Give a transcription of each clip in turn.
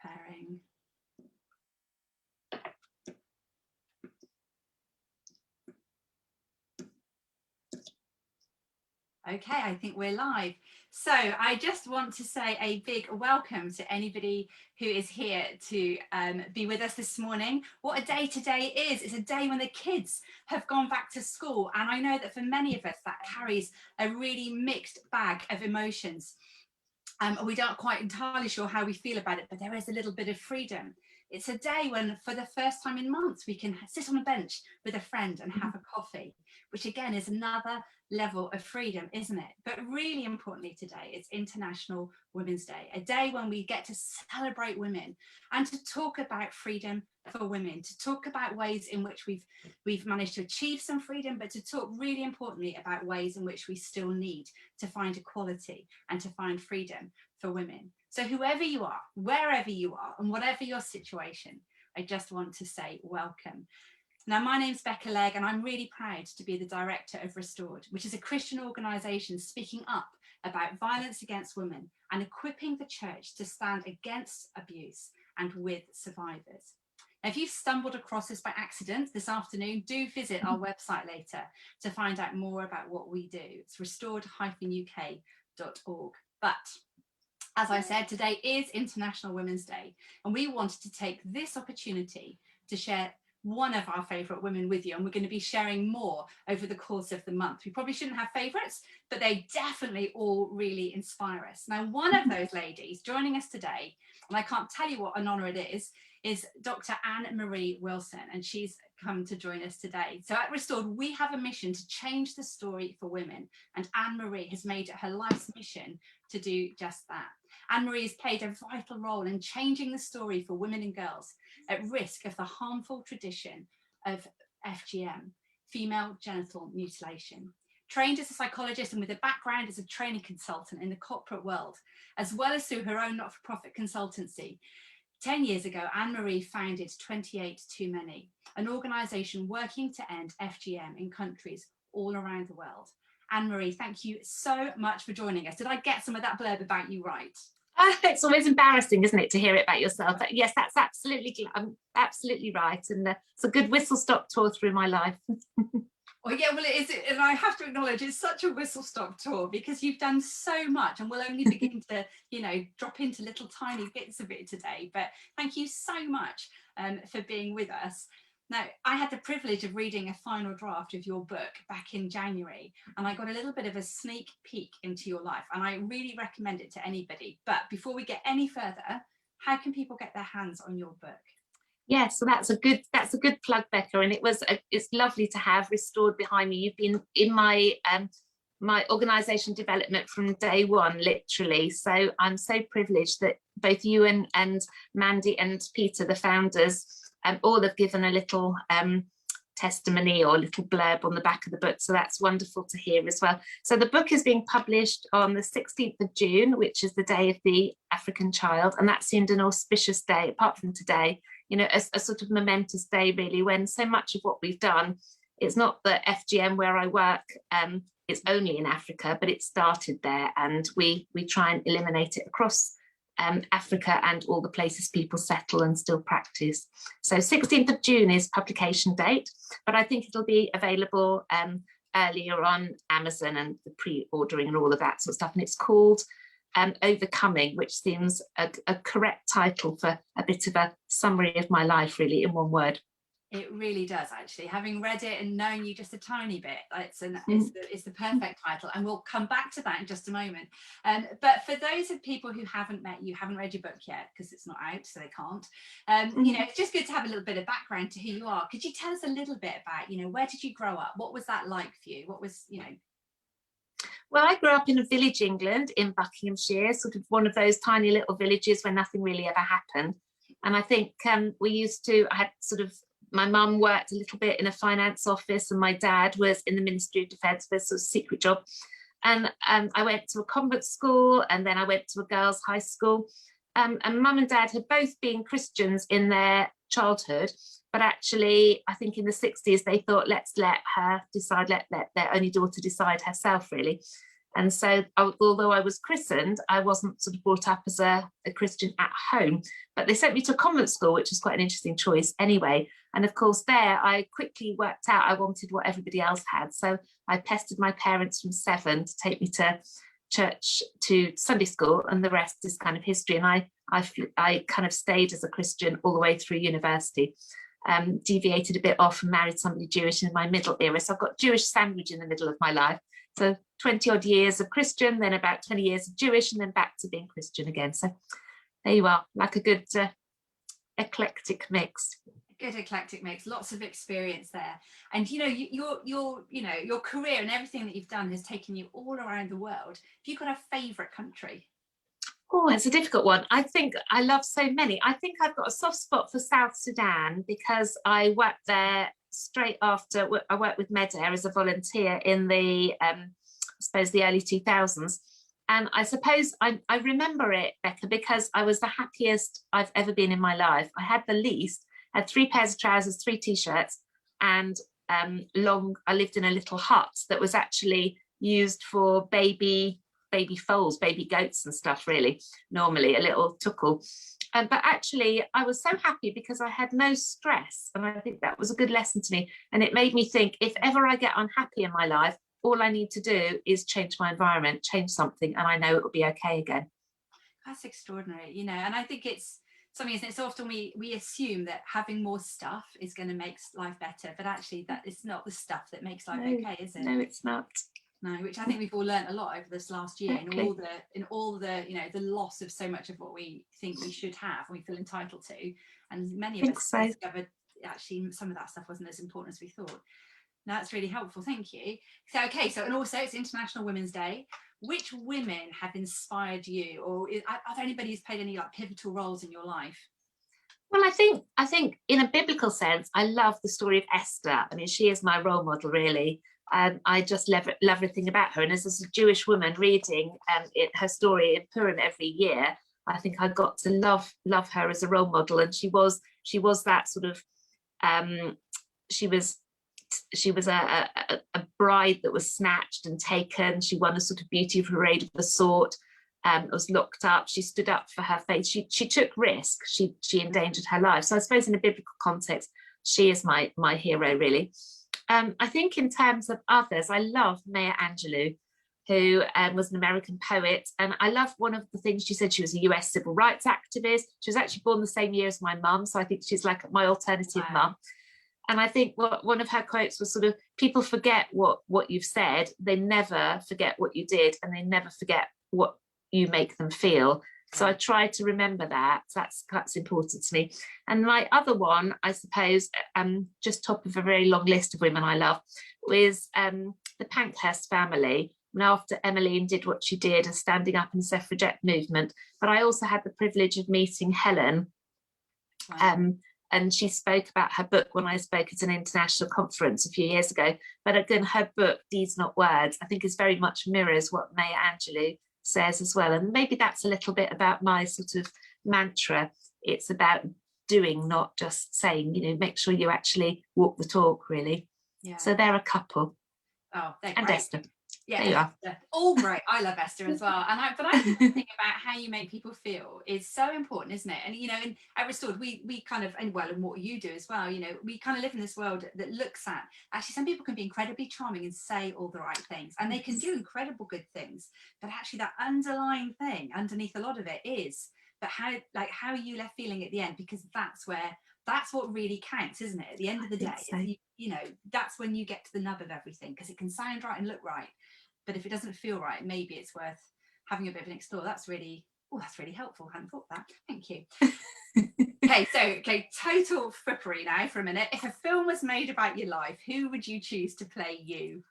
preparing. Okay, I think we're live. So I just want to say a big welcome to anybody who is here to be with us this morning. What a day today is. It's a day when the kids have gone back to school. And I know that for many of us, that carries a really mixed bag of emotions. We don't quite entirely sure how we feel about it, but there is a little bit of freedom. It's a day when, for the first time in months, we can sit on a bench with a friend and have a coffee, which again is another level of freedom, isn't it? But really importantly today, it's International Women's Day, a day when we get to celebrate women and to talk about freedom for women, to talk about ways in which we've managed to achieve some freedom, but to talk really importantly about ways in which we still need to find equality and to find freedom for women. So whoever you are, wherever you are, and whatever your situation, I just want to say welcome. Now, my name's Becca Legg, and I'm really proud to be the director of Restored, which is a Christian organisation speaking up about violence against women and equipping the church to stand against abuse and with survivors. Now, if you've stumbled across this by accident this afternoon, do visit our website later to find out more about what we do. It's restored-uk.org. But as I said, today is International Women's Day, and we wanted to take this opportunity to share one of our favourite women with you, and we're going to be sharing more over the course of the month. We probably shouldn't have favourites, but they definitely all really inspire us. Now, one of those ladies joining us today, and I can't tell you what an honour it is Dr. AnnMarie Wilson, and she's come to join us today. So at Restored, we have a mission to change the story for women, and AnnMarie has made it her life's mission to do just that. AnnMarie has played a vital role in changing the story for women and girls at risk of the harmful tradition of FGM, female genital mutilation. Trained as a psychologist and with a background as a training consultant in the corporate world, as well as through her own not-for-profit consultancy, 10 years ago, AnnMarie founded 28 Too Many, an organisation working to end FGM in countries all around the world. AnnMarie, thank you so much for joining us. Did I get some of that blurb about you right? It's always embarrassing, isn't it, to hear it about yourself? But yes, that's I'm absolutely right, and it's a good whistle-stop tour through my life. Well, yeah, well, it is, and I have to acknowledge it's such a whistle-stop tour because you've done so much, and we'll only begin to, drop into little tiny bits of it today. But thank you so much for being with us. Now, I had the privilege of reading a final draft of your book back in January, and I got a little bit of a sneak peek into your life, and I really recommend it to anybody. But before we get any further, how can people get their hands on your book? Yeah, so that's a good plug, Becca, and it's lovely to have Restored behind me. You've been in my my organisation development from day one, literally. So I'm so privileged that both you and Mandy and Peter, the founders, all have given a little testimony or a little blurb on the back of the book. So that's wonderful to hear as well. So the book is being published on the 16th of June, which is the Day of the African Child, and that seemed an auspicious day, apart from today. A sort of momentous day, really, when so much of what we've done, it's not the FGM where I work, it's only in Africa, but it started there, and we try and eliminate it across Africa and all the places people settle and still practice. So 16th of June is publication date, but I think it'll be available earlier on Amazon and the pre-ordering and all of that sort of stuff, and it's called Overcoming, which seems a correct title for a bit of a summary of my life, really, in one word. It really does, actually. Having read it and known you just a tiny bit, it's the perfect title, and we'll come back to that in just a moment. But for those of people who haven't met you, haven't read your book yet, because it's not out, so they can't, it's just good to have a little bit of background to who you are. Could you tell us a little bit about, where did you grow up? What was that like for you? What was, Well, I grew up in a village, England, in Buckinghamshire, sort of one of those tiny little villages where nothing really ever happened. And I think my mum worked a little bit in a finance office, and my dad was in the Ministry of Defence for a sort of secret job. And I went to a convent school, and then I went to a girls' high school. And mum and dad had both been Christians in their childhood, but actually, I think in the 60s, they thought, let's let her decide, let their only daughter decide herself, really. And so although I was christened, I wasn't sort of brought up as a Christian at home, but they sent me to a convent school, which was quite an interesting choice anyway. And of course there I quickly worked out I wanted what everybody else had. So I pestered my parents from 7 to take me to church, to Sunday school, and the rest is kind of history. And I kind of stayed as a Christian all the way through university. Deviated a bit off and married somebody Jewish in my middle era. So I've got Jewish sandwich in the middle of my life. So 20 odd years of Christian, then about 20 years of Jewish, and then back to being Christian again. So there you are, like a good eclectic mix. Good eclectic mix, lots of experience there. And you know, your career and everything that you've done has taken you all around the world. Have you got a favorite country? Oh, it's a difficult one. I think I love so many. I think I've got a soft spot for South Sudan because I worked there straight after. I worked with Medair as a volunteer in the, I suppose, the early 2000s. And I suppose I remember it, Becca, because I was the happiest I've ever been in my life. I had the least, had 3 pairs of trousers, 3 t-shirts, and I lived in a little hut that was actually used for baby foals, baby goats and stuff, really, normally a little tuckle. But actually I was so happy because I had no stress, and I think that was a good lesson to me. And it made me think, if ever I get unhappy in my life, all I need to do is change my environment, change something, and I know it will be okay again. That's extraordinary, you know. And I think it's something, isn't it? So often we assume that having more stuff is going to make life better, but actually that is not the stuff that makes life okay, is it? No, it's not. No, which I think we've all learned a lot over this last year. Exactly. in all the you know, the loss of so much of what we think we should have and we feel entitled to, and many of us discovered actually some of that stuff wasn't as important as we thought. Now, that's really helpful, thank you. So okay, so, and also it's International Women's Day. Which women have inspired you, or are there anybody who's played any like pivotal roles in your life? Well, I think in a biblical sense, I love the story of Esther. I mean, she is my role model, really. I just love everything about her. And as a Jewish woman reading her story in Purim every year, I think I got to love her as a role model. And she was that sort of she was a bride that was snatched and taken. She won a sort of beauty of her age of the sort. Was locked up. She stood up for her faith. She took risk. She endangered her life. So I suppose in a biblical context, she is my hero, really. I think in terms of others, I love Maya Angelou, who was an American poet. And I love one of the things she said. She was a US civil rights activist. She was actually born the same year as my mum. So I think she's like my alternative mum. And I think one of her quotes was sort of, people forget what you've said. They never forget what you did, and they never forget what you make them feel. So I try to remember that. That's important to me. And my other one, I suppose, just top of a very long list of women I love, was the Pankhurst family. And after Emmeline did what she did, as standing up in the suffragette movement, but I also had the privilege of meeting Helen. Wow. And she spoke about her book when I spoke at an international conference a few years ago. But again, her book, Deeds Not Words, I think is very much mirrors what Maya Angelou says as well. And maybe that's a little bit about my sort of mantra. It's about doing, not just saying, you know, make sure you actually walk the talk, really. Yeah. So they're a couple. Oh, they're and great. Esther. Yeah, there you are. All great. I love Esther as well. And I think about how you make people feel is so important, isn't it? And you know, at Restored, we kind of, and what you do as well, you know, we kind of live in this world that looks at, actually some people can be incredibly charming and say all the right things, and they can do incredible good things, but actually that underlying thing underneath a lot of it is, but how are you left feeling at the end? Because that's what really counts, isn't it? At the end of the day, so. you know, that's when you get to the nub of everything, because it can sound right and look right, but if it doesn't feel right, maybe it's worth having a bit of an explore. That's really helpful. I hadn't thought that. Thank you. Okay, total frippery now for a minute. If a film was made about your life, who would you choose to play you?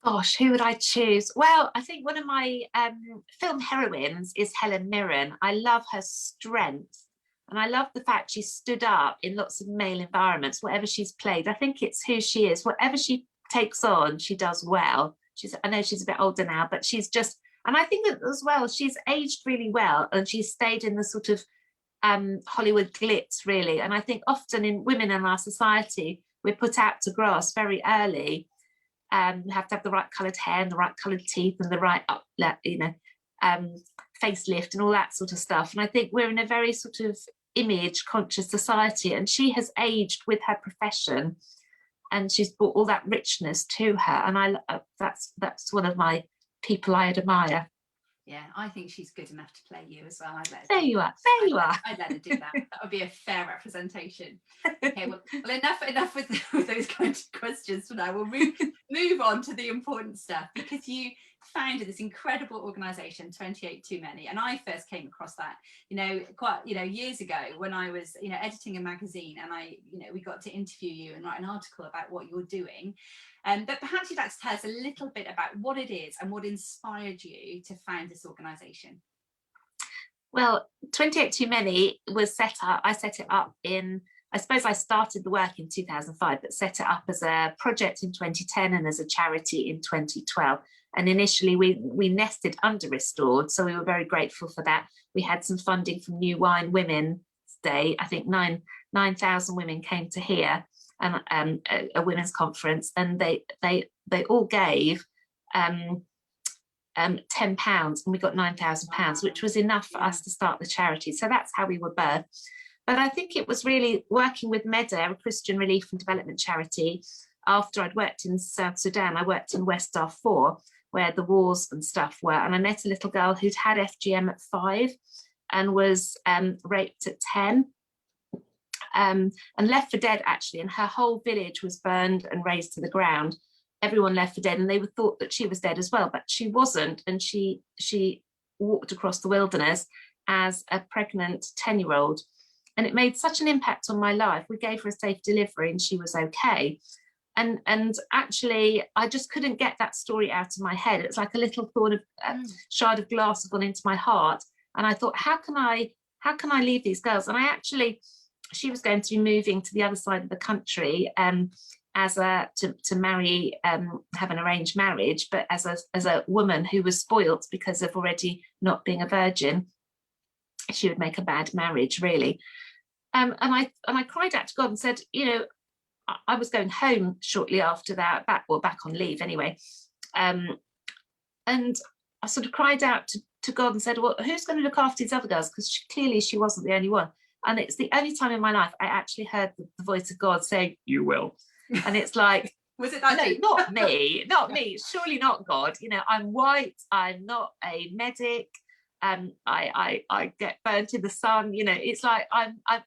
Gosh, who would I choose? Well, I think one of my film heroines is Helen Mirren. I love her strength. And I love the fact she stood up in lots of male environments, whatever she's played. I think it's who she is. Whatever she takes on, she does well. I know she's a bit older now, but she's just, and I think that as well, she's aged really well, and she's stayed in the sort of Hollywood glitz, really. And I think often in women in our society, we're put out to grass very early. You have to have the right coloured hair and the right coloured teeth and the right facelift and all that sort of stuff. And I think we're in a very sort of image conscious society, and she has aged with her profession, and she's brought all that richness to her. And that's one of my people I admire. Yeah, I think she's good enough to play you as well. There you are. There you are. I'd let her do that. That would be a fair representation. Okay, well enough with those kind of questions for now. We'll move on to the important stuff, because you founded this incredible organisation, 28 Too Many, and I first came across that, quite years ago when I was editing a magazine, and we got to interview you and write an article about what you're doing. But perhaps you'd like to tell us a little bit about what it is and what inspired you to found this organisation. Well, 28 Too Many was set up, I set it up I suppose I started the work in 2005, but set it up as a project in 2010 and as a charity in 2012. And initially we nested under Restored, so we were very grateful for that. We had some funding from New Wine Women's Day. I think 9,000 women came to hear a women's conference, and they all gave £10, and we got £9,000, which was enough for us to start the charity. So that's how we were birthed. But I think it was really working with MEDA, a Christian relief and development charity. After I'd worked in South Sudan, I worked in West Darfur, where the wars and stuff were, and I met a little girl who'd had FGM at 5 and was raped at 10. And left for dead, actually, and her whole village was burned and razed to the ground. Everyone left for dead, and they were thought that she was dead as well, but she wasn't. And she walked across the wilderness as a pregnant 10-year-old, and it made such an impact on my life. We gave her a safe delivery, and she was okay. And actually, I just couldn't get that story out of my head. It's like a little thought of shard of glass had gone into my heart, and I thought, how can I leave these girls? And she was going to be moving to the other side of the country to marry, have an arranged marriage, but as a woman who was spoilt because of already not being a virgin, she would make a bad marriage, really. And I cried out to God and said, I was going home shortly after that, back on leave anyway, and I sort of cried out to God and said, well, who's going to look after these other girls? Because clearly she wasn't the only one. And it's the only time in my life I actually heard the voice of God saying, you will. And it's like, was it that? No, not me, surely not God. I'm white, I'm not a medic, I get burnt in the sun. It's like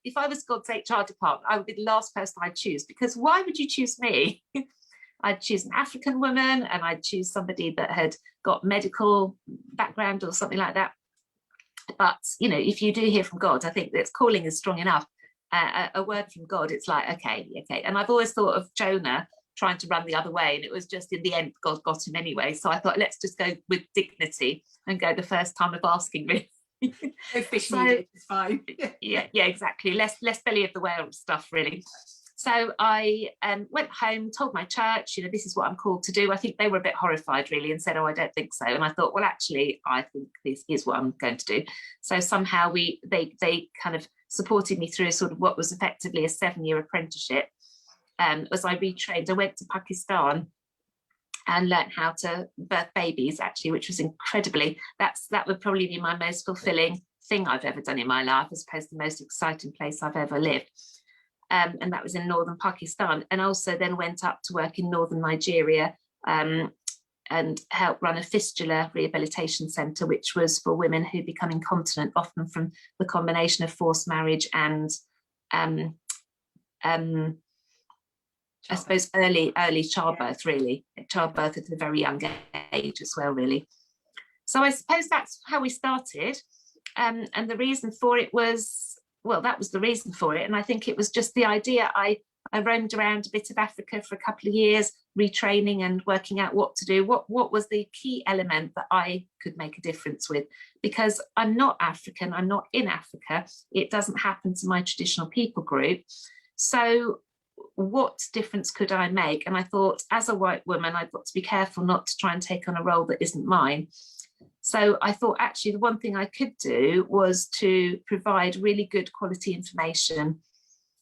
if I was God's HR department, I would be the last person I'd choose, because why would you choose me? I'd choose an African woman, and I'd choose somebody that had got medical background or something like that. But if you do hear from God, I think that calling is strong enough. A word from God, it's like, okay. And I've always thought of Jonah trying to run the other way, and it was just in the end God got him anyway. So I thought, let's just go with dignity and go the first time of asking, really. No fish needed, it's fine. yeah, exactly. Less belly of the whale stuff, really. So I went home, told my church, this is what I'm called to do. I think they were a bit horrified, really, and said, oh, I don't think so. And I thought, well, actually, I think this is what I'm going to do. So somehow they kind of supported me through sort of what was effectively a 7-year apprenticeship. As I retrained, I went to Pakistan and learned how to birth babies, actually, which was that would probably be my most fulfilling thing I've ever done in my life, as opposed to the most exciting place I've ever lived. And that was in northern Pakistan, and also then went up to work in northern Nigeria and helped run a fistula rehabilitation centre, which was for women who become incontinent, often from the combination of forced marriage and I suppose early childbirth, really. Childbirth at a very young age as well, really. So I suppose that's how we started. And the reason for it was, that was the reason for it. And I think it was just the idea. I roamed around a bit of Africa for a couple of years, retraining and working out what to do. What was the key element that I could make a difference with? Because I'm not African, I'm not in Africa. It doesn't happen to my traditional people group. So what difference could I make? And I thought, as a white woman, I've got to be careful not to try and take on a role that isn't mine. So I thought, actually, the one thing I could do was to provide really good quality information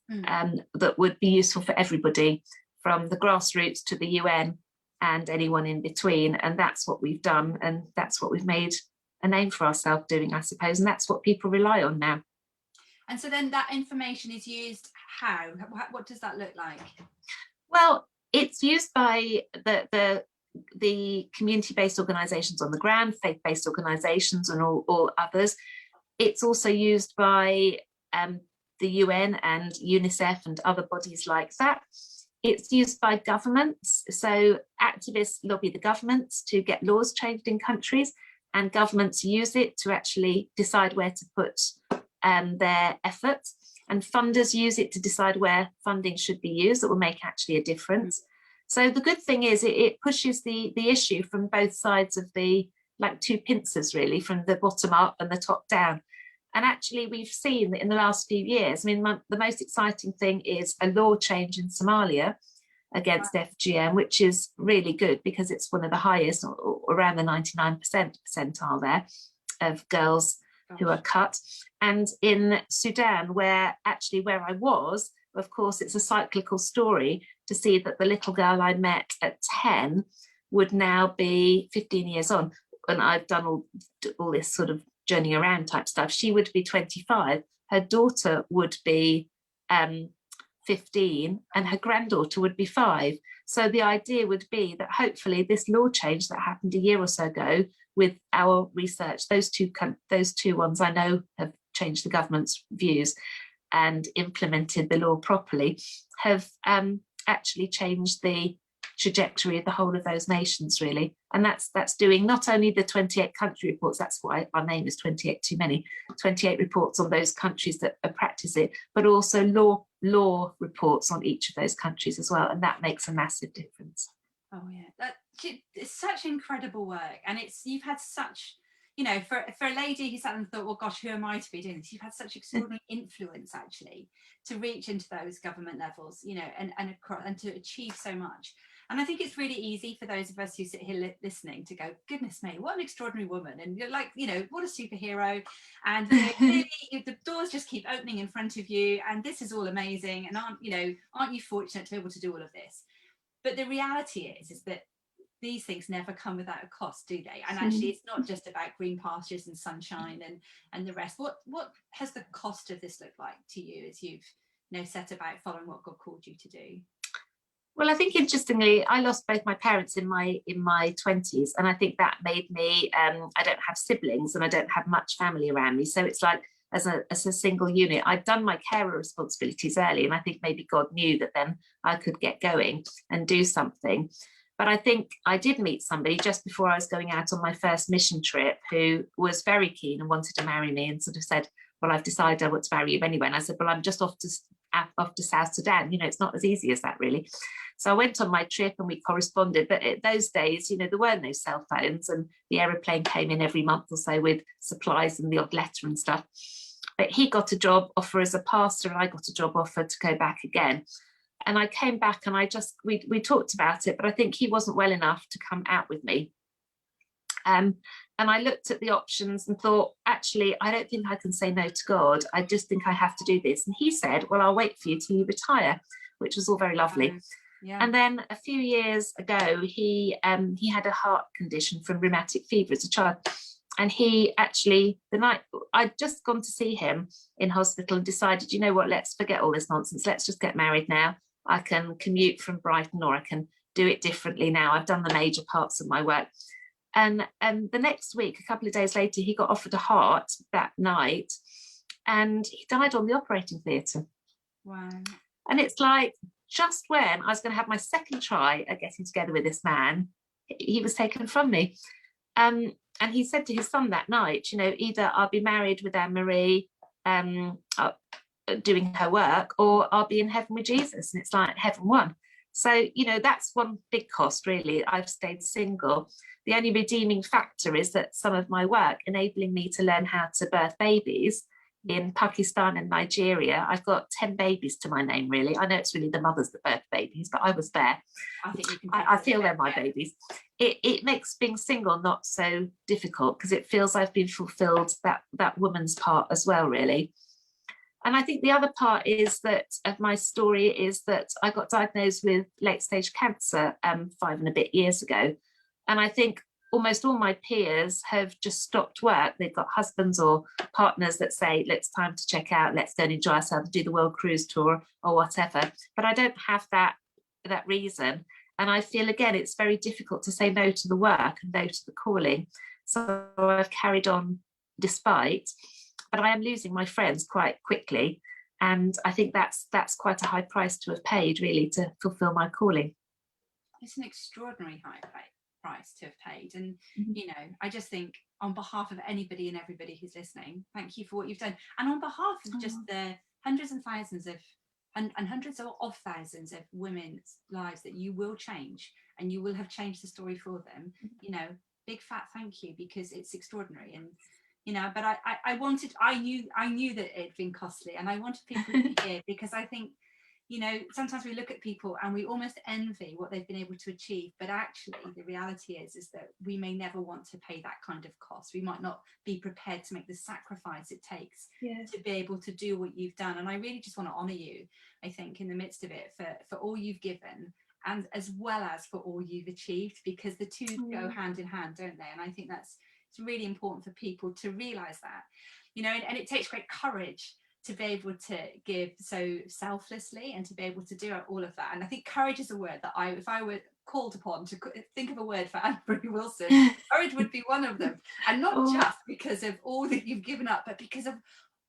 that would be useful for everybody, from the grassroots to the UN, and anyone in between. And that's what we've done, and that's what we've made a name for ourselves doing, I suppose, and that's what people rely on now. And so then that information is used how? What does that look like? Well, it's used by the community-based organisations on the ground, faith-based organisations and all others. It's also used by the UN and UNICEF and other bodies like that. It's used by governments. So activists lobby the governments to get laws changed in countries, and governments use it to actually decide where to put their efforts. And funders use it to decide where funding should be used that will make actually a difference. So the good thing is it pushes the issue from both sides of the, like two pincers really, from the bottom up and the top down. And actually we've seen that in the last few years, I mean, the most exciting thing is a law change in Somalia against FGM, which is really good because it's one of the highest, or around the 99% percentile there, of girls who are cut. And in Sudan, where I was, of course, it's a cyclical story to see that the little girl I met at 10 would now be 15 years on. And I've done all this sort of journeying around type stuff. She would be 25. Her daughter would be 15, and her granddaughter would be 5. So the idea would be that hopefully this law change that happened a year or so ago with our research, those two ones I know have changed the government's views and implemented the law properly, have actually changed the trajectory of the whole of those nations really. And that's doing not only the 28 country reports, that's why our name is 28 too many, 28 reports on those countries that practice it, but also law reports on each of those countries as well, and that makes a massive difference. Oh yeah, it's such incredible work, and you've had such, you know, for a lady who sat and thought, well gosh, who am I to be doing this, you've had such extraordinary influence actually to reach into those government levels, you know, and to achieve so much. And I think it's really easy for those of us who sit here listening to go, goodness me, what an extraordinary woman. And you're like, you know, what a superhero. And you know, clearly the doors just keep opening in front of you. And this is all amazing. And aren't you fortunate to be able to do all of this? But the reality is that these things never come without a cost, do they? And actually, it's not just about green pastures and sunshine and the rest. What has the cost of this looked like to you as you've set about following what God called you to do? Well, I think interestingly, I lost both my parents in my 20s, and I think that made me. I don't have siblings, and I don't have much family around me, so it's like as a single unit. I'd done my carer responsibilities early, and I think maybe God knew that then I could get going and do something. But I think I did meet somebody just before I was going out on my first mission trip who was very keen and wanted to marry me, and sort of said, well, I've decided I want to marry you anyway. And I said, well, I'm just off to South Sudan. You know, it's not as easy as that really. So I went on my trip and we corresponded. But those days, you know, there were no cell phones, and the aeroplane came in every month or so with supplies and the odd letter and stuff. But he got a job offer as a pastor, and I got a job offer to go back again. And I came back and we talked about it, but I think he wasn't well enough to come out with me. And I looked at the options and thought, actually, I don't think I can say no to God. I just think I have to do this. And he said, well, I'll wait for you till you retire, which was all very lovely. Yeah. And then a few years ago, he had a heart condition from rheumatic fever as a child. And he actually, the night I'd just gone to see him in hospital and decided, you know what, let's forget all this nonsense. Let's just get married now. I can commute from Brighton, or I can do it differently now. I've done the major parts of my work. And the next week, a couple of days later, he got offered a heart that night, and he died on the operating theatre. Wow. And it's like, just when I was going to have my second try at getting together with this man, he was taken from me. And he said to his son that night, you know, either I'll be married with AnnMarie, doing her work, or I'll be in heaven with Jesus. And it's like heaven won. So, you know, that's one big cost, really. I've stayed single. The only redeeming factor is that some of my work enabling me to learn how to birth babies in Pakistan and Nigeria. I've got 10 babies to my name, really. I know it's really the mothers that birth babies, but I was there. I feel they're my babies. It makes being single not so difficult because it feels I've been fulfilled that woman's part as well, really. And I think the other part is that of my story is that I got diagnosed with late stage cancer 5 and a bit years ago. And I think almost all my peers have just stopped work. They've got husbands or partners that say, let's time to check out, let's go and enjoy ourselves, do the world cruise tour or whatever. But I don't have that reason. And I feel, again, it's very difficult to say no to the work and no to the calling. So I've carried on despite, but I am losing my friends quite quickly. And I think that's quite a high price to have paid, really, to fulfill my calling. It's an extraordinary high price to have paid. And, you know, I just think on behalf of anybody and everybody who's listening, thank you for what you've done. And on behalf of just the hundreds and thousands of and hundreds of thousands of women's lives that you will change, and you will have changed the story for them, you know, big fat thank you, because it's extraordinary. And you know, but I knew that it'd been costly, and I wanted people to hear, because I think, you know, sometimes we look at people and we almost envy what they've been able to achieve, but actually the reality is that we may never want to pay that kind of cost. We might not be prepared to make the sacrifice it takes to be able to do what you've done. And I really just want to honour you, I think, in the midst of it, for all you've given, and as well as for all you've achieved, because the two go hand in hand, don't they? And I think it's really important for people to realise that, you know, and it takes great courage to be able to give so selflessly and to be able to do all of that. And I think courage is a word that if I were called upon to think of a word for AnnMarie Wilson, courage would be one of them. And not just because of all that you've given up, but because of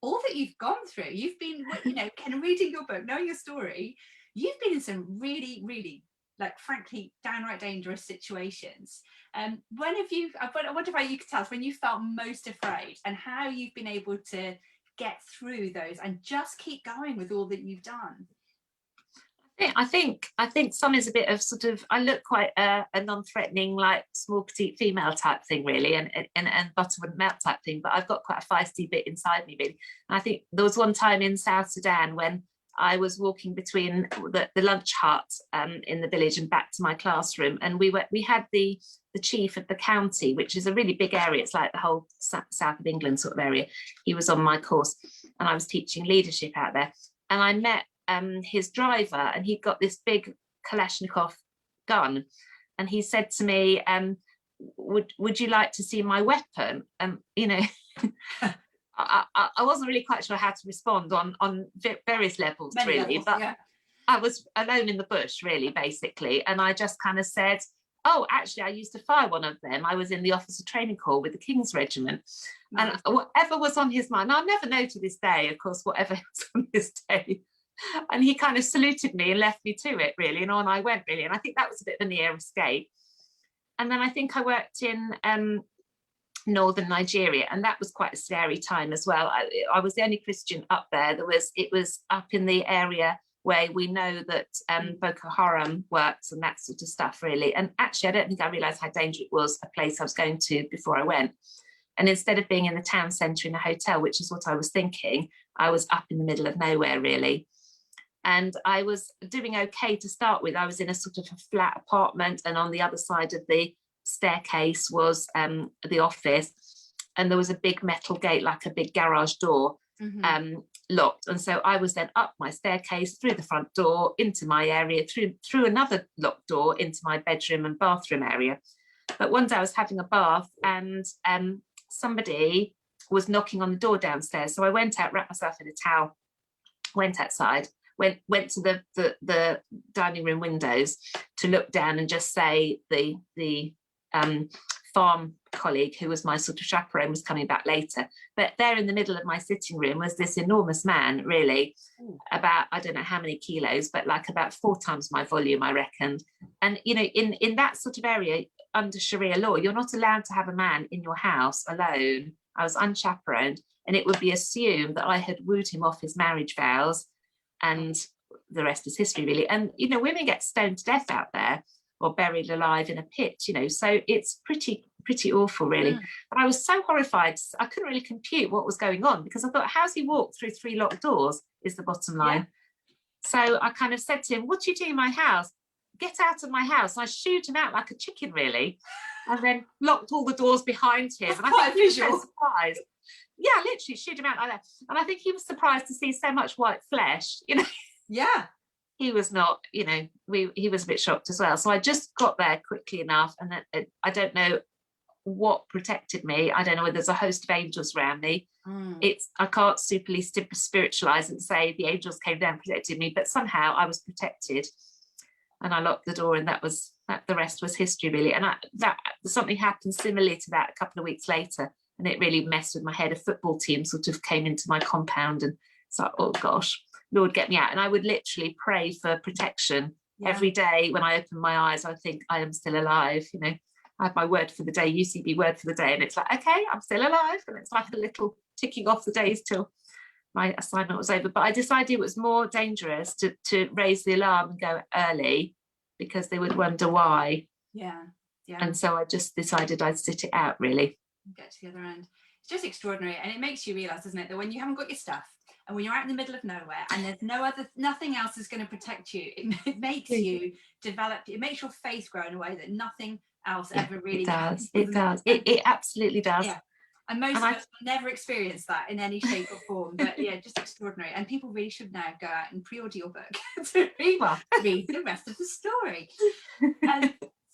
all that you've gone through. You've been, you know, kind of reading your book, knowing your story, you've been in some really, really, like, frankly, downright dangerous situations. When have you, I wonder if you could tell us when you felt most afraid, and how you've been able to get through those and just keep going with all that you've done. I think some is a bit of sort of, I look quite a non-threatening, like small petite female type thing, really, and butter wouldn't melt type thing, but I've got quite a feisty bit inside me, really. And I think there was one time in South Sudan when I was walking between the lunch hut in the village and back to my classroom, and we had the chief of the county, which is a really big area. It's like the whole south of England sort of area. He was on my course, and I was teaching leadership out there. And I met his driver, and he'd got this big Kalashnikov gun, and he said to me, "Would you like to see my weapon?" You know. I wasn't really quite sure how to respond on various levels, but I was alone in the bush, really, basically. And I just kind of said, oh, actually, I used to fire one of them. I was in the officer training corps with the King's Regiment. Nice. And whatever was on his mind, I'll never know to this day, of course, whatever was on his day. And he kind of saluted me and left me to it, really. And on I went, really. And I think that was a bit of a near escape. And then I think I worked in northern Nigeria, and that was quite a scary time as well. I was the only Christian up there. It was up in the area where we know that Boko Haram works and that sort of stuff, really. And actually, I don't think I realised how dangerous it was, a place I was going to, before I went. And instead of being in the town centre in a hotel, which is what I was thinking, I was up in the middle of nowhere, really. And I was doing okay to start with. I was in a sort of a flat apartment, and on the other side of the staircase was the office, and there was a big metal gate, like a big garage door, locked. And so I was then up my staircase, through the front door, into my area, through another locked door, into my bedroom and bathroom area. But one day I was having a bath, and somebody was knocking on the door downstairs. So I went out, wrapped myself in a towel, went outside, went to the dining room windows to look down and just say the farm colleague, who was my sort of chaperone, was coming back later. But there in the middle of my sitting room was this enormous man, really, about, I don't know how many kilos, but like about 4 times my volume, I reckoned. And, you know, in that sort of area, under Sharia law, you're not allowed to have a man in your house alone. I was unchaperoned, and it would be assumed that I had wooed him off his marriage vows, and the rest is history, really. And, you know, women get stoned to death out there, or buried alive in a pit, you know, so it's pretty awful, really. But I was so horrified, I couldn't really compute what was going on, because I thought, how's he walked through 3 locked doors, is the bottom line. So I kind of said to him, what do you do in my house? Get out of my house. And I shooed him out like a chicken, really, and then locked all the doors behind him. And I think he was so surprised. yeah, literally shooed him out like that. And I think he was surprised to see so much white flesh, you know. Yeah. He was not, you know, he was a bit shocked as well. So I just got there quickly enough, and I don't know what protected me. I don't know whether there's a host of angels around me. I can't superly spiritualize and say the angels came down and protected me, but somehow I was protected, and I locked the door, and that was that. The rest was history, really. And that something happened similarly to that a couple of weeks later, and it really messed with my head. A football team sort of came into my compound, and it's like, oh gosh, Lord, get me out. And I would literally pray for protection every day. When I opened my eyes, I think I am still alive, you know. I had my word for the day, UCB word for the day, and it's like, okay, I'm still alive. And it's like a little ticking off the days till my assignment was over. But I decided it was more dangerous to raise the alarm and go early, because they would wonder why. Yeah. And so I just decided I'd sit it out, really. Get to the other end. It's just extraordinary, and it makes you realise, doesn't it, that when you haven't got your stuff, and when you're out in the middle of nowhere, and there's nothing else is going to protect you, it makes you develop. It makes your faith grow in a way that nothing else ever really does. can. It does. It absolutely does. Yeah. And most of us never experience that in any shape or form, but yeah, just extraordinary. And people really should now go out and pre-order your book to read the rest of the story.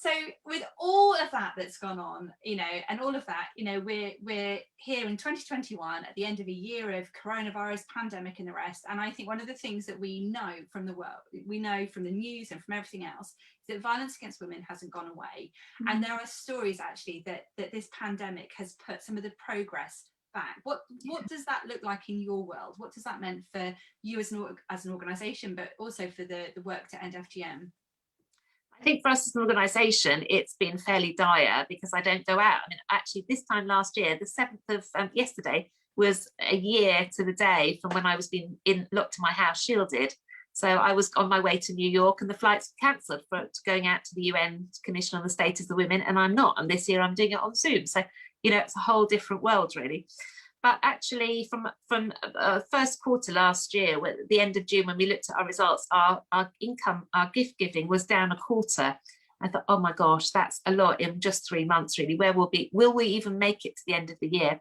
So with all of that that's gone on, you know, and all of that, you know, we're here in 2021 at the end of a year of coronavirus, pandemic and the rest. And I think one of the things that we know from the world, we know from the news and from everything else, is that violence against women hasn't gone away. And there are stories actually that this pandemic has put some of the progress back. What does that look like in your world? What does that mean for you as an organisation, but also for the work to end FGM? I think for us as an organisation, it's been fairly dire because I don't go out. I mean, actually, this time last year, the 7th of yesterday, was a year to the day from when I was being locked in my house, shielded. So I was on my way to New York, and the flights were cancelled for going out to the UN Commission on the Status of the Women, and I'm not. And this year I'm doing it on Zoom. So, you know, it's a whole different world, really. But actually, from first quarter last year, at the end of June, when we looked at our results, our income, our gift giving was down a quarter. I thought, oh my gosh, that's a lot in just 3 months, really. Will we even make it to the end of the year?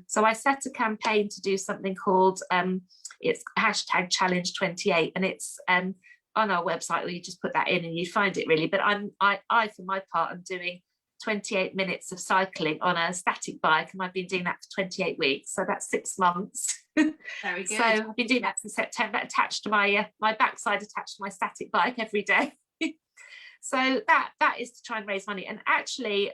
So I set a campaign to do something called, it's hashtag challenge 28, and it's on our website, where you just put that in and you find it, really. But I for my part, am doing 28 minutes of cycling on a static bike, and I've been doing that for 28 weeks, so that's 6 months. Very good. So I've been doing that since September, attached to my backside, attached to my static bike every day. So that is to try and raise money. And actually,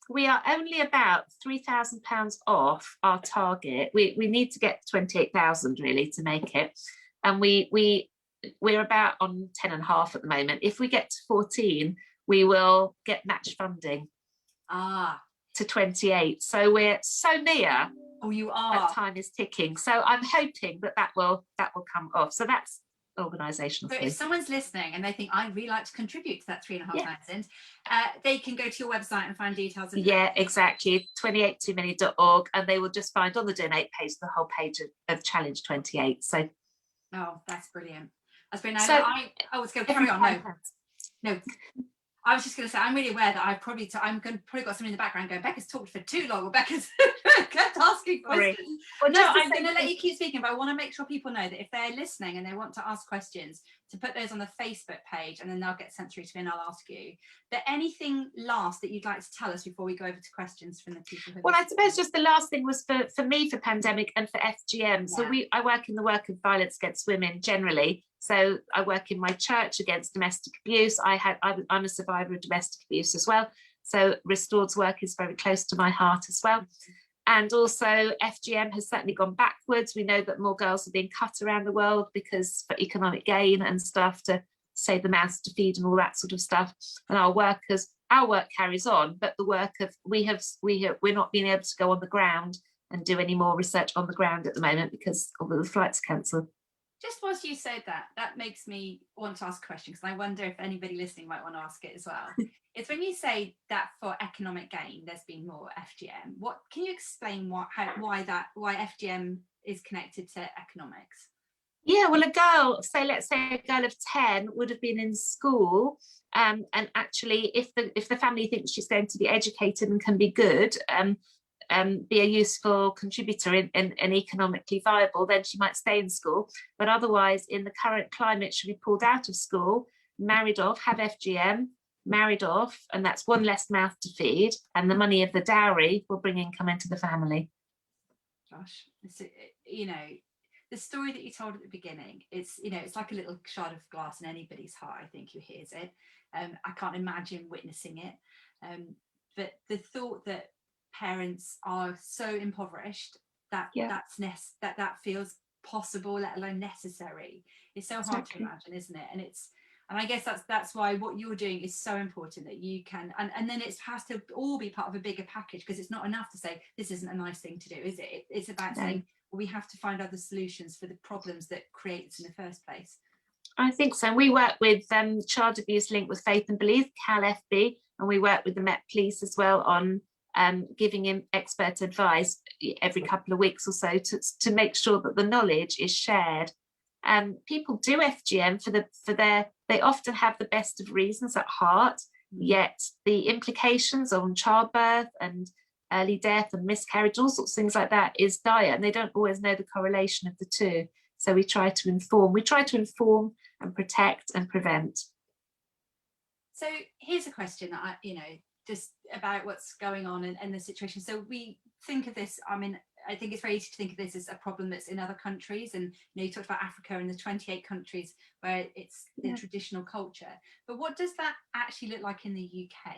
we are only about £3,000 off our target. We need to get 28,000 really to make it, and we're about on 10.5 at the moment. If we get to 14, we will get match funding to 28. So we're so near. Oh, you are. That time is ticking. So I'm hoping that will come off. So that's organisational. So if someone's listening and they think, I'd really like to contribute to that 3,500, they can go to your website and find details. Yeah, exactly. 28toomany.org, and they will just find on the donate page the whole page of Challenge 28. So. Oh, that's brilliant. That's brilliant. So I was going to carry on. No. I was just going to say, I'm really aware that probably got something in the background going, Becca's talked for too long, or Becca's kept asking questions. Well, no, I'm going to let you keep speaking, but I want to make sure people know that if they're listening and they want to ask questions, to put those on the Facebook page, and then they'll get sent through to me and I'll ask you. But anything last that you'd like to tell us before we go over to questions from the people who... Well, I suppose just the last thing was for me, for pandemic and for FGM. So I work in the work of violence against women generally. So I work in my church against domestic abuse. I'm a survivor of domestic abuse as well. So Restored's work is very close to my heart as well. And also FGM has certainly gone backwards. We know that more girls are being cut around the world because for economic gain and stuff, to save the mouths to feed and all that sort of stuff. And our work carries on, but the work of we're not being able to go on the ground and do any more research on the ground at the moment because all the flights cancelled. Just whilst you said that makes me want to ask a question, because I wonder if anybody listening might want to ask it as well. It's when you say that for economic gain, there's been more FGM. What can you explain why FGM is connected to economics? Yeah, well, let's say a girl of 10 would have been in school, and actually, if the family thinks she's going to be educated and can be good, be a useful contributor and economically viable, then she might stay in school. But otherwise, in the current climate, she'll be pulled out of school, married off, have FGM, married off, and that's one less mouth to feed, and the money of the dowry will bring income into the family. Gosh, you know, the story that you told at the beginning, it's, you know, it's like a little shard of glass in anybody's heart, I think, who hears it. I can't imagine witnessing it. But the thought that parents are so impoverished that that feels possible, let alone necessary, is so hard to imagine, isn't it? And I guess that's why what you're doing is so important, that you can, and then it has to all be part of a bigger package, because it's not enough to say this isn't a nice thing to do, is it? It's about saying, well, we have to find other solutions for the problems that creates in the first place. I think so. We work with Child Abuse Link with Faith and Belief, Cal FB, and we work with the Met Police as well on giving him expert advice every couple of weeks or so to make sure that the knowledge is shared. People do FGM they often have the best of reasons at heart, yet the implications on childbirth and early death and miscarriage, all sorts of things like that, is dire, and they don't always know the correlation of the two. So we try to inform and protect and prevent. So here's a question that just about what's going on and the situation. So we think of this, I mean, I think it's very easy to think of this as a problem that's in other countries, and you talked about Africa and the 28 countries where it's the traditional culture. But what does that actually look like in the UK?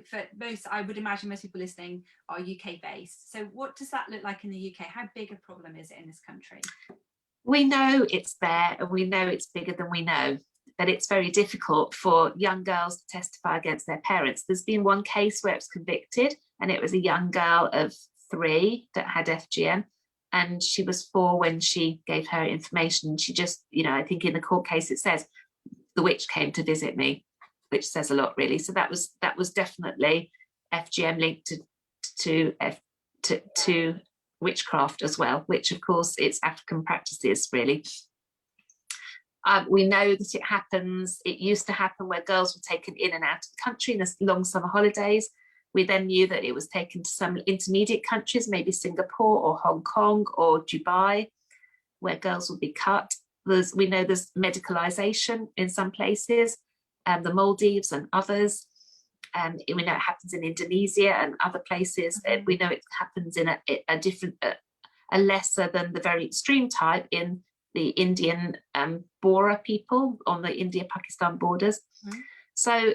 For most, I would imagine most people listening are UK based. So what does that look like in the UK? How big a problem is it in this country? We know it's there, and we know it's bigger than we know. That it's very difficult for young girls to testify against their parents. There's been one case where it was convicted, and it was a young girl of 3 that had FGM, and she was 4 when she gave her information. She just, I think in the court case it says the witch came to visit me, which says a lot, really. So that was definitely FGM linked to witchcraft as well, which of course it's African practices, really. We know that it happens. It used to happen where girls were taken in and out of the country in the long summer holidays. We then knew that it was taken to some intermediate countries, maybe Singapore or Hong Kong or Dubai, where girls would be cut. We know there's medicalization in some places, the Maldives and others. We know it happens in Indonesia and other places. We know it happens in a different, a lesser than the very extreme type in the Indian Bora people on the India-Pakistan borders. So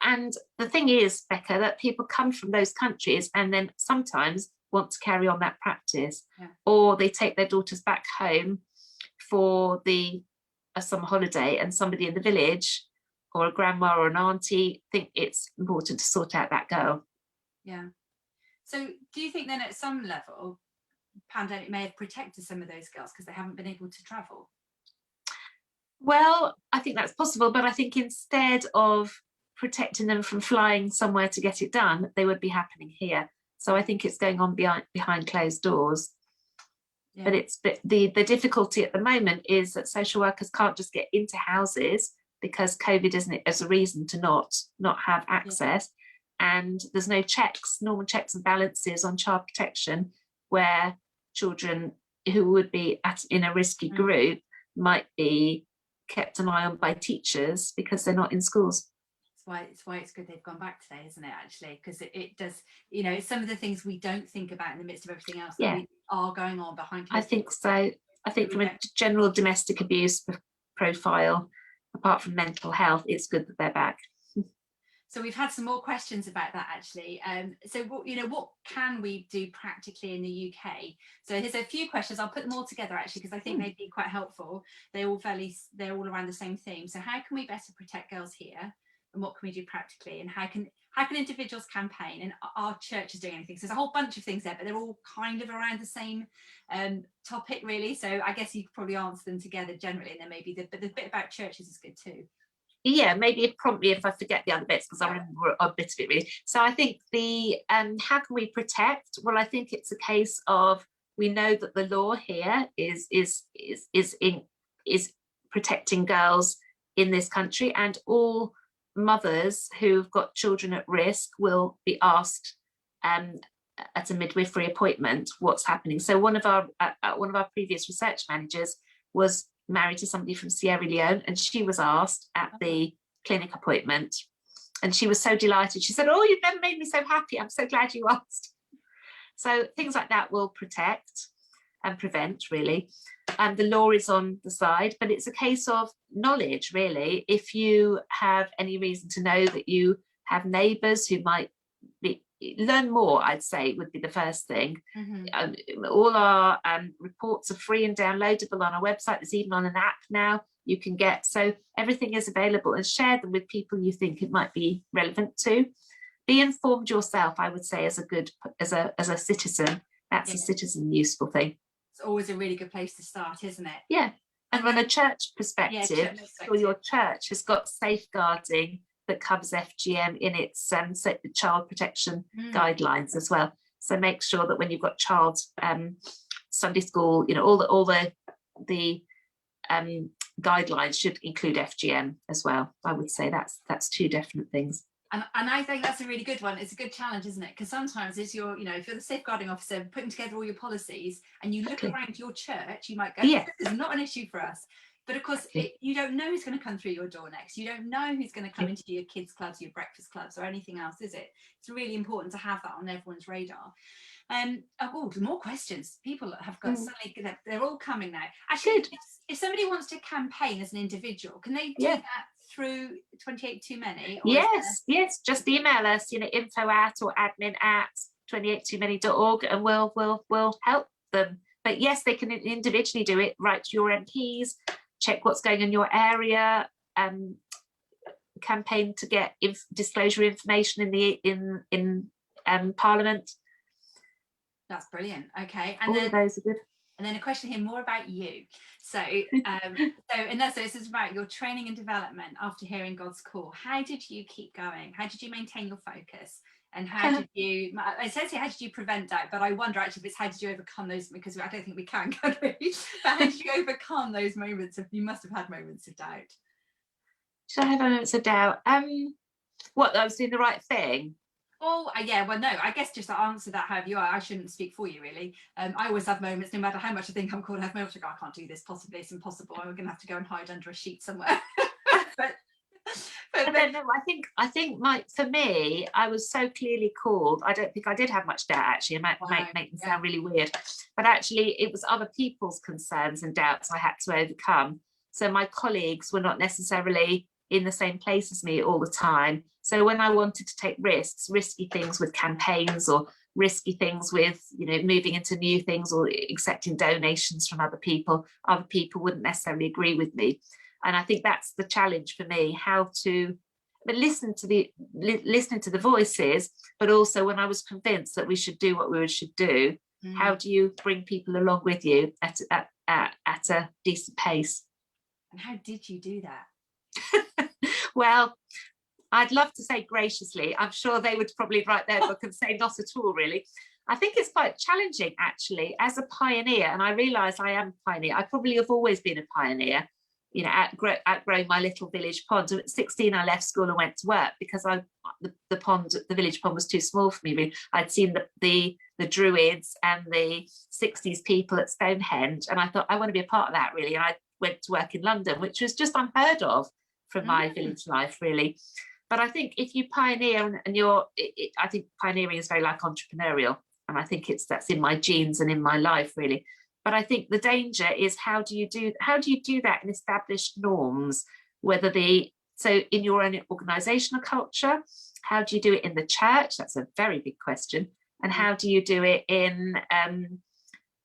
and the thing is, Becca, that people come from those countries and then sometimes want to carry on that practice, or they take their daughters back home for a summer holiday, and somebody in the village or a grandma or an auntie think it's important to sort out that girl. Yeah. So do you think then at some level pandemic may have protected some of those girls because they haven't been able to travel? Well, I think that's possible, but I think instead of protecting them from flying somewhere to get it done, they would be happening here. So I think it's going on behind closed doors. But the difficulty at the moment is that social workers can't just get into houses because COVID isn't as a reason to not have access, and there's no normal checks and balances on child protection, where children who would be in a risky group might be kept an eye on by teachers because they're not in schools. It's why it's good they've gone back today, isn't it, actually? Because it does, it's some of the things we don't think about in the midst of everything else that we are going on behind. I think so. I think from a general domestic abuse profile, apart from mental health, it's good that they're back. So we've had some more questions about that, actually. So what can we do practically in the UK? So here's a few questions. I'll put them all together, actually, because I think they'd be quite helpful. They're all around the same theme. So how can we better protect girls here, and what can we do practically, and how can individuals campaign, and are churches doing anything? So there's a whole bunch of things there, but they're all kind of around the same topic, really. So I guess you could probably answer them together generally, and then maybe the bit about churches is good too. Yeah, maybe prompt me if I forget the other bits, because I remember a bit of it, really. So I think the how can we protect? Well, I think it's a case of, we know that the law here is protecting girls in this country, and all mothers who've got children at risk will be asked at a midwifery appointment what's happening. So one of our previous research managers was married to somebody from Sierra Leone, and she was asked at the clinic appointment, and she was so delighted. She said, "Oh, you've never made me so happy. I'm so glad you asked." So things like that will protect and prevent, really. And the law is on the side, but it's a case of knowledge, really. If you have any reason to know that you have neighbours who might learn more, I'd say, would be the first thing. All our reports are free and downloadable on our website. There's even on an app now you can get, so everything is available, and share them with people you think it might be relevant to. Be informed yourself, I would say, as a citizen. That's a citizen useful thing. It's always a really good place to start, isn't it? Yeah. And from a church perspective, sure your church has got safeguarding that covers FGM in its child protection guidelines as well. So make sure that when you've got child Sunday school, you know, all the guidelines should include FGM as well. I would say that's two definite things. And I think that's a really good one. It's a good challenge, isn't it? Because sometimes if you're the safeguarding officer putting together all your policies and you look around your church, you might go, this is not an issue for us. But of course, you don't know who's going to come through your door next. You don't know who's going to come into your kids' clubs, your breakfast clubs, or anything else, is it? It's really important to have that on everyone's radar. More questions. People have got suddenly, they're all coming now. Actually, if somebody wants to campaign as an individual, can they do that through 28 Too Many? Yes, just email us, info at or admin at 28toomany.org, and we'll help them. But yes, they can individually do it. Write to your MPs, check what's going on in your area, campaign to get disclosure information in Parliament. That's brilliant. Okay, and all of those are good. And then a question here more about you. So, this is about your training and development after hearing God's call. How did you keep going? How did you maintain your focus? And how did you, it says here, how did you prevent doubt? But I wonder actually if it's how did you overcome those, because I don't think we can we? But how did you overcome those moments you must have had moments of doubt? Should I have moments of doubt? What, that I was doing the right thing? Oh, no, I guess just to answer that however you are, I shouldn't speak for you, really. I always have moments, no matter how much I think I'm called, I have moments like, I can't do this, possibly it's impossible, I'm going to have to go and hide under a sheet somewhere. No, I think for me, I was so clearly called. I don't think I did have much doubt, actually. It might make me sound really weird, but actually it was other people's concerns and doubts I had to overcome. So my colleagues were not necessarily in the same place as me all the time. So when I wanted to take risky things with campaigns, or risky things with, moving into new things or accepting donations from other people wouldn't necessarily agree with me. And I think that's the challenge for me, how to listening to the voices, but also when I was convinced that we should do what we should do, how do you bring people along with you at a decent pace? And how did you do that? Well, I'd love to say graciously. I'm sure they would probably write their book and say not at all, really. I think it's quite challenging, actually, as a pioneer, and I realise I am a pioneer. I probably have always been a pioneer, outgrowing my little village pond. At 16, I left school and went to work because the village pond was too small for me. Really. I'd seen the Druids and the 60s people at Stonehenge, and I thought, I want to be a part of that, really. And I went to work in London, which was just unheard of from my village life, really. But I think if you pioneer, and I think pioneering is very like entrepreneurial, and I think that's in my genes and in my life, really. But I think the danger is how do you do that in established norms, so in your own organizational culture, how do you do it in the church? That's a very big question. And how do you do it in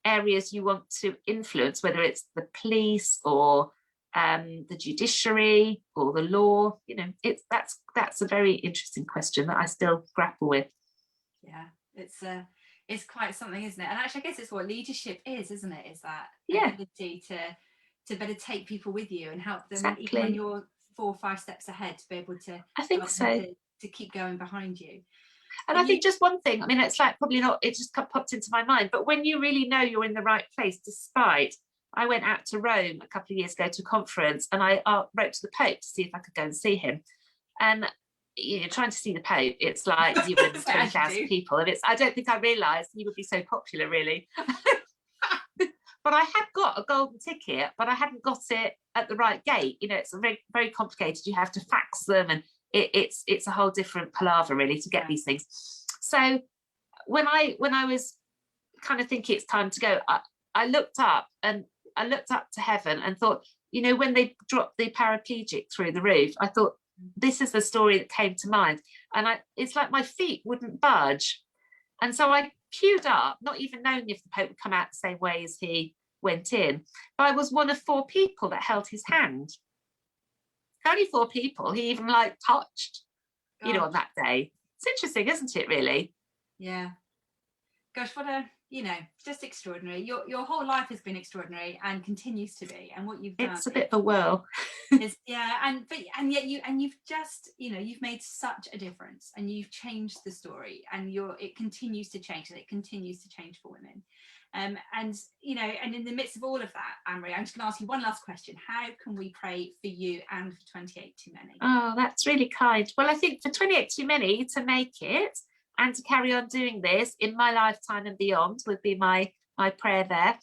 areas you want to influence, whether it's the police or the judiciary or the law? That's a very interesting question that I still grapple with. Yeah, it's quite something, isn't it? And actually, I guess it's what leadership is, isn't it? Is that ability to better take people with you and help them even when you're 4 or 5 steps ahead, to be able to, I think so, to keep going behind you. And I think just one thing, I mean, it's like probably not, it just popped into my mind, but when you really know you're in the right place, I went out to Rome a couple of years ago to a conference, and I wrote to the Pope to see if I could go and see him. And trying to see the Pope, it's like you and So as you 20,000 do. people, and I don't think I realised he would be so popular, really. But I had got a golden ticket, but I hadn't got it at the right gate. It's very, very complicated. You have to fax them, and it's a whole different palaver, really, to get these things. So when I was kind of thinking it's time to go, I looked up to heaven and thought, when they dropped the paraplegic through the roof, I thought, this is the story that came to mind. And it's like my feet wouldn't budge. And so I queued up, not even knowing if the Pope would come out the same way as he went in. But I was one of 4 people that held his hand. Only 4 people he even touched, on that day. It's interesting, isn't it, really? Yeah. Gosh, what a, just extraordinary. Your whole life has been extraordinary and continues to be. And what you've done. It's a bit of a whirl. And yet you've just, you've made such a difference, and you've changed the story, and it continues to change, and it continues to change for women. And in the midst of all of that, AnnMarie, I'm just going to ask you one last question. How can we pray for you and for 28 Too Many? Oh, that's really kind. Well, I think for 28 Too Many to make it and to carry on doing this in my lifetime and beyond would be my prayer there.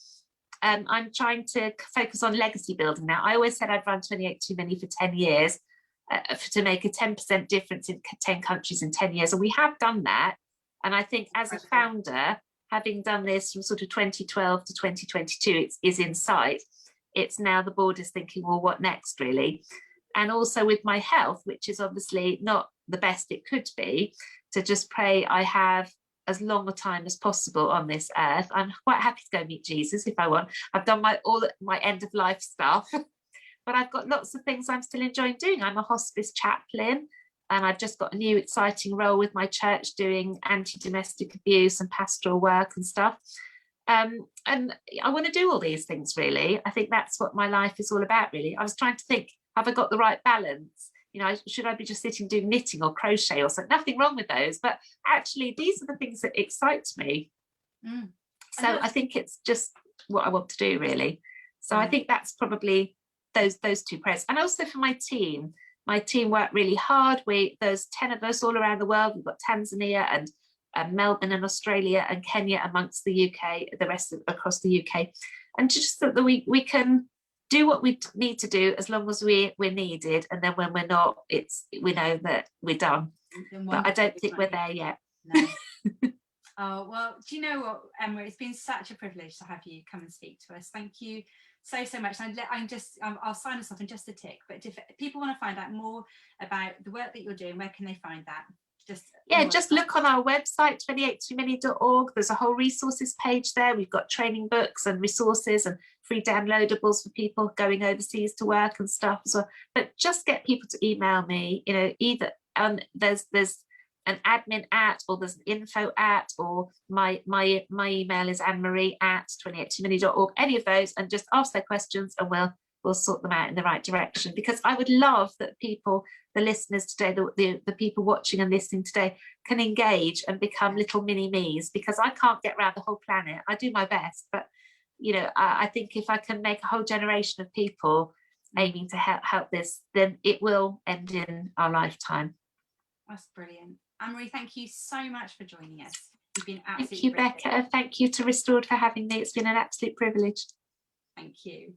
I'm trying to focus on legacy building now. I always said I'd run 28 Too Many for 10 years to make a 10% difference in 10 countries in 10 years. And we have done that. And I think as a founder, having done this from sort of 2012 to 2022, is in sight. It's now the board is thinking, well, what next, really? And also with my health, which is obviously not the best it could be, to just pray I have as long a time as possible on this earth. I'm quite happy to go meet Jesus if I want. I've done all my end of life stuff, but I've got lots of things I'm still enjoying doing. I'm a hospice chaplain, and I've just got a new exciting role with my church doing anti-domestic abuse and pastoral work and stuff. And I want to do all these things, really. I think that's what my life is all about, really. I was trying to think, have I got the right balance? Should I be just sitting doing knitting or crochet or something? Nothing wrong with those, but actually these are the things that excite me. So I think it's just what I want to do, really. So I think that's probably those 2 prayers. And also for my team worked really hard. There's 10 of us all around the world. We've got Tanzania and Melbourne and Australia and Kenya amongst the UK, the rest across the UK, and just that we can do what we need to do as long as we're needed, and then when we're not, we know that we're done. But I don't think we're there yet. No. Oh, well, do you know what, Emma? It's been such a privilege to have you come and speak to us. Thank you so much. I'll sign us off in just a tick, but if people want to find out more about the work that you're doing, where can they find that? Just look on our website, 28toomany.org. There's a whole resources page there. We've got training books and resources and free downloadables for people going overseas to work and stuff as well. But just get people to email me, either there's an admin @ or there's an info @ or my email is AnnMarie@28toomany.org, any of those, and just ask their questions and we'll sort them out in the right direction. Because I would love that people, the listeners today, the people watching and listening today, can engage and become little mini me's, because I can't get around the whole planet. I do my best, but I think if I can make a whole generation of people aiming to help this, then it will end in our lifetime. That's brilliant. AnnMarie, thank you so much for joining us. You've been absolutely Thank you, Becca. Thank you to Restored for having me. It's been an absolute privilege. Thank you.